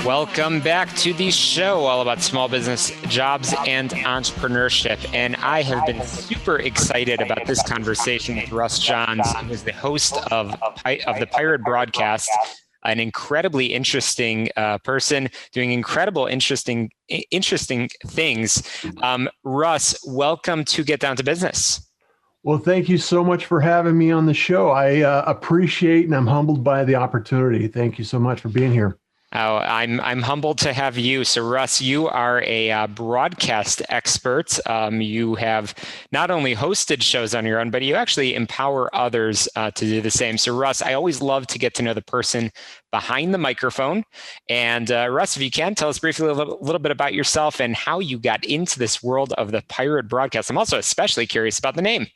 Welcome back to the show all about small business, jobs, and entrepreneurship. And I have been super excited about this conversation with Russ Johns, who is the host of the Pirate Broadcast, an incredibly interesting person doing interesting things. Russ, welcome to Get Down to Business. Well, thank you so much for having me on the show. I appreciate and I'm humbled by the opportunity. Thank you so much for being here. Oh, I'm humbled to have you. So, Russ, you are a broadcast expert. You have not only hosted shows on your own, but you actually empower others to do the same. So, Russ, I always love to get to know the person behind the microphone. And Russ, if you can, tell us briefly a little bit about yourself and how you got into this world of the pirate broadcast. I'm also especially curious about the name.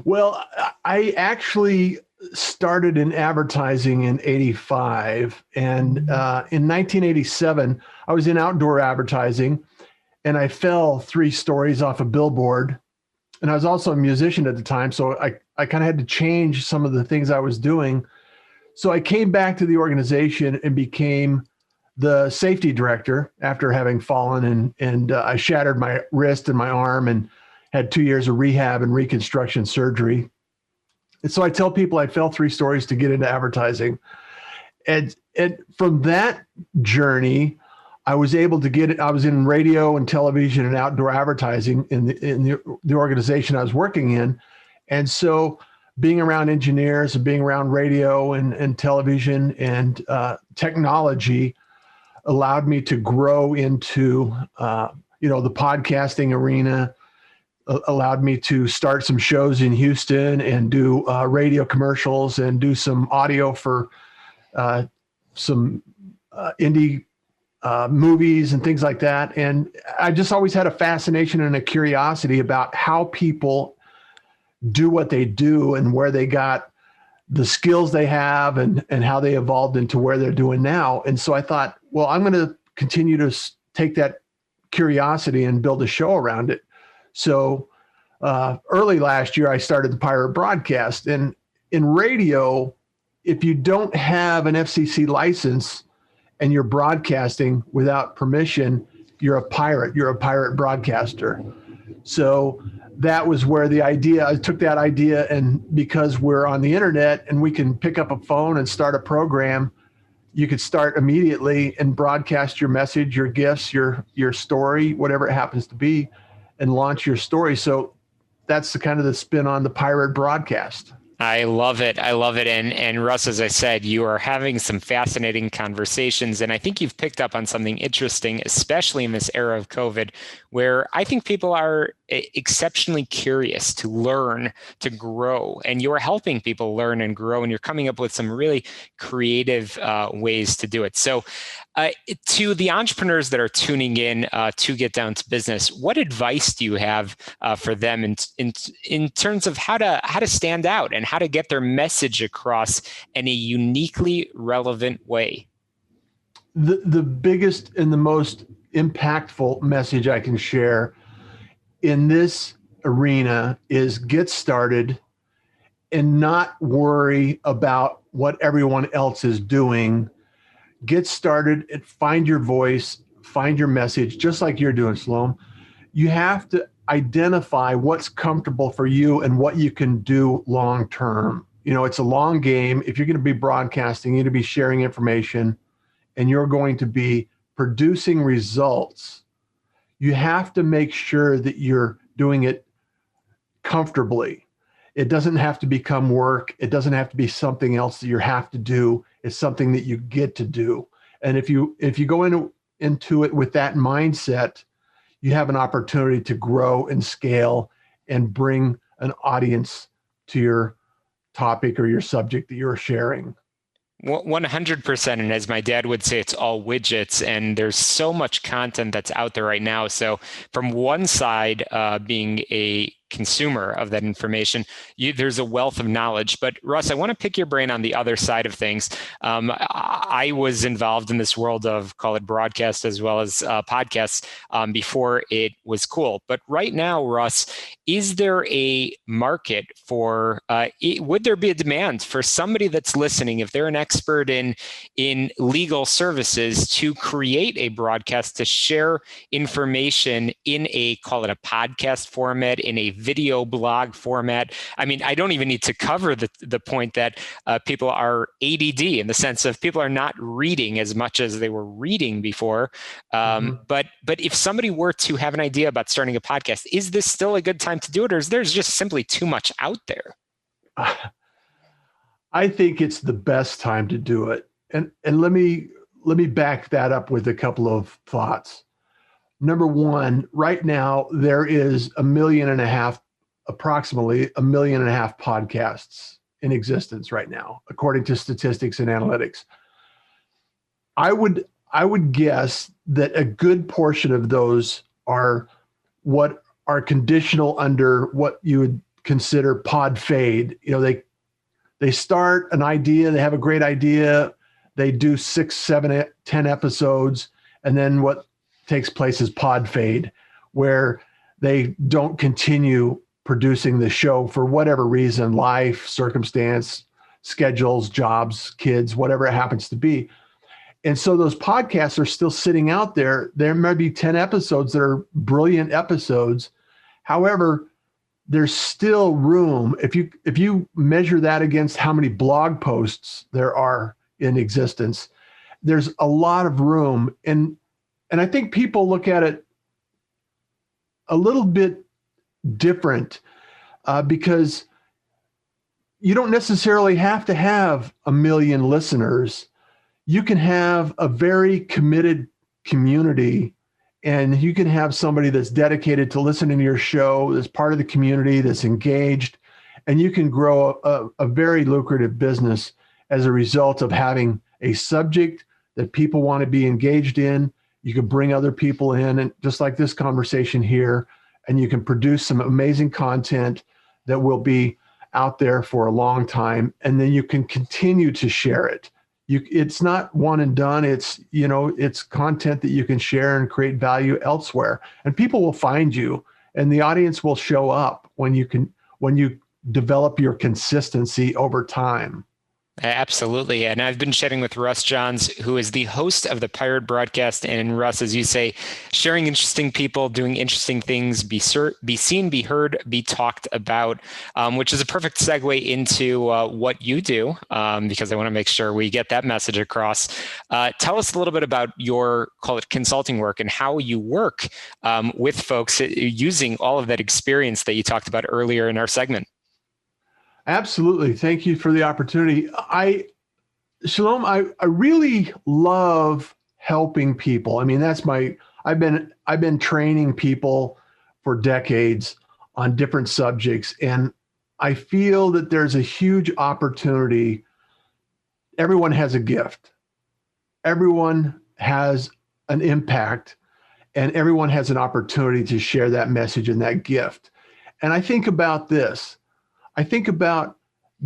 Well, I actually started in advertising in 85. And in 1987, I was in outdoor advertising and I fell 3 stories off a billboard. And I was also a musician at the time. So I kind of had to change some of the things I was doing. So I came back to the organization and became the safety director after having fallen and I shattered my wrist and my arm and had 2 years of rehab and reconstruction surgery. And so I tell people I fell 3 stories to get into advertising. And from that journey, I was able to get it. I was in radio and television and outdoor advertising in the organization I was working in. And so being around engineers and being around radio and television and technology allowed me to grow into, the podcasting arena, allowed me to start some shows in Houston and do radio commercials and do some audio for some indie movies and things like that. And I just always had a fascination and a curiosity about how people do what they do and where they got the skills they have and how they evolved into where they're doing now. And so I thought, well, I'm going to continue to take that curiosity and build a show around it. So early last year, I started the Pirate Broadcast. And in radio, if you don't have an FCC license and you're broadcasting without permission, you're a pirate broadcaster. So that was where I took that idea, and because we're on the internet and we can pick up a phone and start a program, you could start immediately and broadcast your message, your gifts, your story, whatever it happens to be, and launch your story. So that's the kind of the spin on the Pirate Broadcast. I love it. And Russ, as I said, you are having some fascinating conversations. And I think you've picked up on something interesting, especially in this era of COVID, where I think people are exceptionally curious to learn, to grow. And you're helping people learn and grow. And you're coming up with some really creative ways to do it. So to the entrepreneurs that are tuning in to Get Down to Business, what advice do you have for them in terms of how to stand out and how to get their message across in a uniquely relevant way? The biggest and the most impactful message I can share in this arena is get started and not worry about what everyone else is doing. Get started and find your voice, find your message, just like you're doing, Shalom. You have to identify what's comfortable for you and what you can do long term. It's a long game. If you're going to be broadcasting, you're going to be sharing information, and you're going to be producing results. You have to make sure that you're doing it comfortably. It doesn't have to become work. It doesn't have to be something else that you have to do. It's something that you get to do. And if you go into it with that mindset, you have an opportunity to grow and scale and bring an audience to your topic or your subject that you're sharing. 100%. And as my dad would say, it's all widgets. And there's so much content that's out there right now. So from one side, being a consumer of that information, there's a wealth of knowledge. But Russ, I want to pick your brain on the other side of things. I was involved in this world of, call it broadcast as well as podcasts before it was cool. But right now, Russ, is there a market for, would there be a demand for somebody that's listening, if they're an expert in legal services, to create a broadcast to share information in a, call it a podcast format, in a video blog format? I mean, I don't even need to cover the point that people are ADD, in the sense of people are not reading as much as they were reading before. But if somebody were to have an idea about starting a podcast, is this still a good time to do it, or is there just simply too much out there? I think it's the best time to do it. And let me back that up with a couple of thoughts. Number one, right now, there is approximately 1.5 million podcasts in existence right now, according to statistics and analytics. I would guess that a good portion of those are what are conditional under what you would consider pod fade. They start an idea, they have a great idea, they do 6, 7, 10 episodes, and then what takes place is pod fade, where they don't continue producing the show for whatever reason, life, circumstance, schedules, jobs, kids, whatever it happens to be. And so those podcasts are still sitting out there. There may be 10 episodes that are brilliant episodes. However, there's still room. If you measure that against how many blog posts there are in existence, there's a lot of room. And I think people look at it a little bit different because you don't necessarily have to have 1 million listeners. You can have a very committed community, and you can have somebody that's dedicated to listening to your show, that's part of the community, that's engaged, and you can grow a very lucrative business as a result of having a subject that people want to be engaged in. You can bring other people in, and just like this conversation here, and you can produce some amazing content that will be out there for a long time, and then you can continue to share it. It's not one and done. It's content that you can share and create value elsewhere, and people will find you, and the audience will show up when you develop your consistency over time. Absolutely. And I've been chatting with Russ Johns, who is the host of the Pirate Broadcast. And Russ, as you say, sharing interesting people, doing interesting things, be seen, be heard, be talked about, which is a perfect segue into what you do, because I want to make sure we get that message across. Tell us a little bit about your, call it consulting work, and how you work with folks using all of that experience that you talked about earlier in our segment. Absolutely. Thank you for the opportunity. Shalom, I really love helping people. I mean, I've been training people for decades on different subjects, and I feel that there's a huge opportunity. Everyone has a gift. Everyone has an impact, and everyone has an opportunity to share that message and that gift. And I think about this. I think about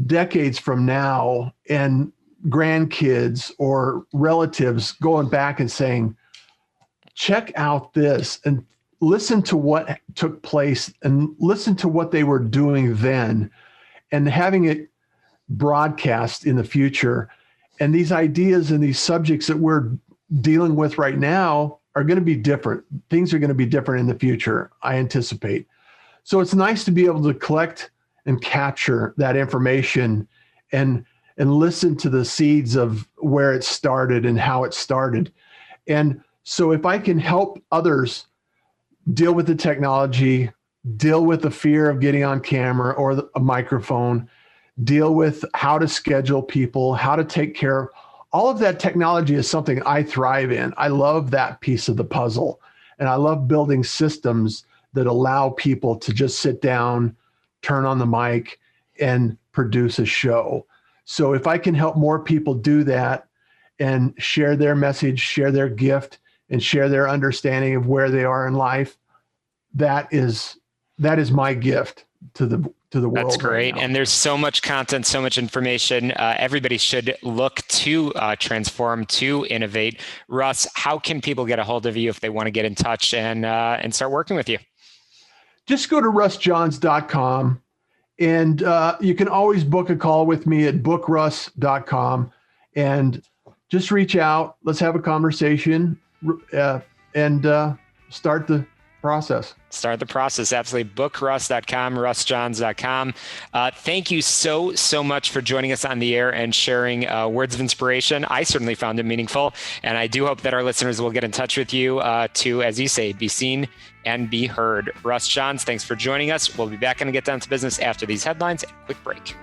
decades from now and grandkids or relatives going back and saying, check out this and listen to what took place and listen to what they were doing then, and having it broadcast in the future. And these ideas and these subjects that we're dealing with right now are going to be different. Things are going to be different in the future, I anticipate. So it's nice to be able to collect and capture that information and listen to the seeds of where it started and how it started. And so if I can help others deal with the technology, deal with the fear of getting on camera or a microphone, deal with how to schedule people, how to take care of all of that, technology is something I thrive in. I love that piece of the puzzle. And I love building systems that allow people to just sit down, turn on the mic, and produce a show. So if I can help more people do that and share their message, share their gift, and share their understanding of where they are in life, that is that is my gift to the world. That's great. Right now. And there's so much content, so much information. Everybody should look to transform, to innovate. Russ, how can people get a hold of you if they want to get in touch and start working with you? Just go to russjohns.com, and you can always book a call with me at bookruss.com, and just reach out. Let's have a conversation and start the process. Start the process. Absolutely. Bookruss.com, russjohns.com. Thank you so much for joining us on the air and sharing words of inspiration. I certainly found it meaningful, and I do hope that our listeners will get in touch with you to, as you say, be seen and be heard. Russ Johns, thanks for joining us. We'll be back and get down to business after these headlines. Quick break.